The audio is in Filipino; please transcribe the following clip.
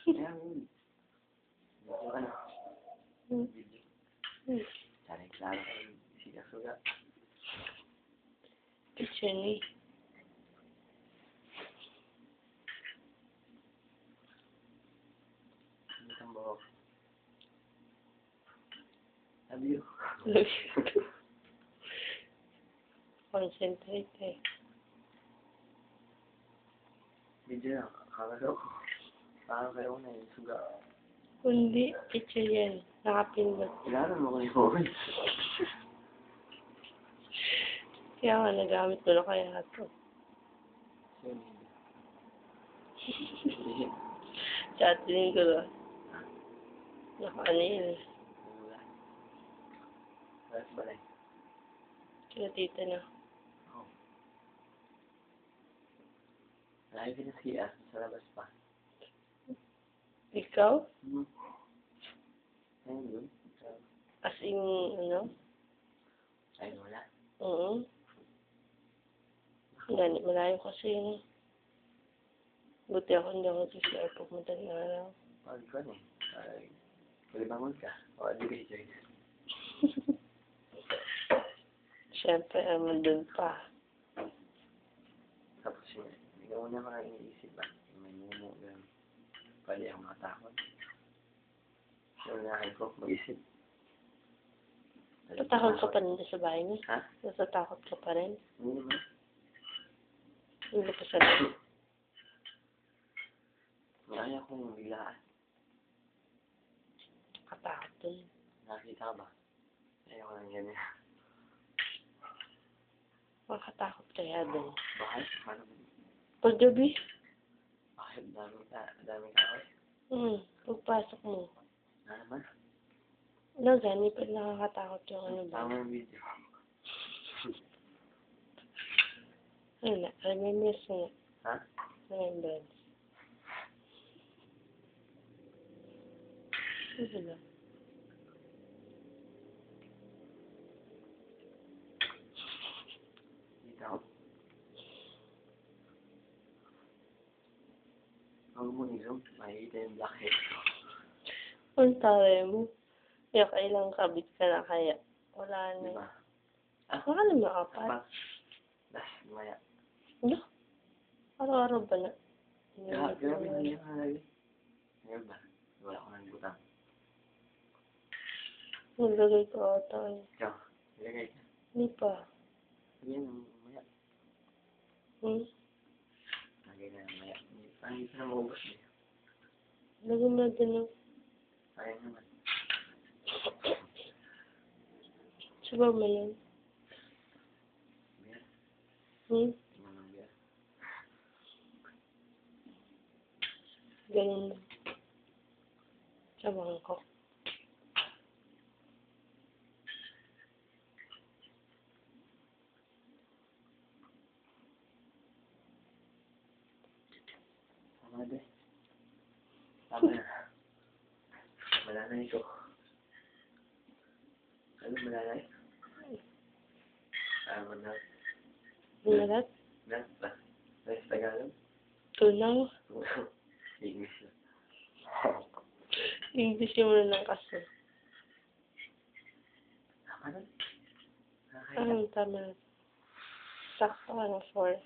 Kaya yun. Medyo ano. Video. Sana klaro kayo. Siya-suga. Picture ni. Hindi kang bawak. Love you. Concentrate eh. Video na. Kakalaw ko. Kakalaw na yung suga. Kundi, picture yan. Nakapindot. Klaro mo kayo phone. Kaya nga, nagamit ko na kaya ito. Chatting ko na. Naka-ano yun eh. Wala. Wala sa balay. Kaya tita na. Oo. Lagi ka na siya. Sa labas pa. Ikaw? Ayun yun. As in, ano? Ayun wala. Oo. Gani, malayo kasi yun. Buti ako hindi ako CCR pag madaling araw. Pag ko ano eh. Pwede bangon ka. O, di kayo join. Siyempre, naman dun pa. Tapos yun. Hindi ka muna mga iniisip ba? May mumu. Ganun. Pwede akong matakot. Yung nahin ko, mag-isip. Natatakot ka pa rin sa bahay niya? Ha? Natatakot ka pa rin? Hindi naman. Hindi pa sa lahat. Ayaw kong biglaan. Katakot dun. Nakita ka ba? Ayaw ko lang ganyan. Makatakot kaya dun. Bakit? Paano ba? Paggabi? Bakit? Daming tao eh. Pagpasok mo. Na naman? Wala, gani pa nakakatakot yung ano ba? Tama yung video. Ano na, remembrance nga. Ha? Remembrance. Ano ba? Dito ako. Huwag mo i-zoom. Makikita yung blackhead ko. Ang tawag mo. Kaya kailang kabit ka na kaya. Wala na. Diba? Baka naman apat. Apat. Das, maya. Ano? Araw-araw ba na? Grabe na yung halagi. Ngayon ba? Wala ko ng butang. Nilagay ko ata eh. Ikaw, ilagay ka. Hindi pa. Yan, maya. Lagay na yung maya. Hindi pa na maubos eh. Lagay mo na din yung... Sayang naman. Sabaw mo yan. Beer. Tingnan ng beer. Ganun lang. Sabaw ko. Tama ba? Tama na. Malanay ko. Ano malanay? Manat. Malat? Nat ba? Nat Tagalog? Tunaw. English na. English yung muna ng kaso. Tama na. Nakakaya. Tama. Sakto ka ng 4.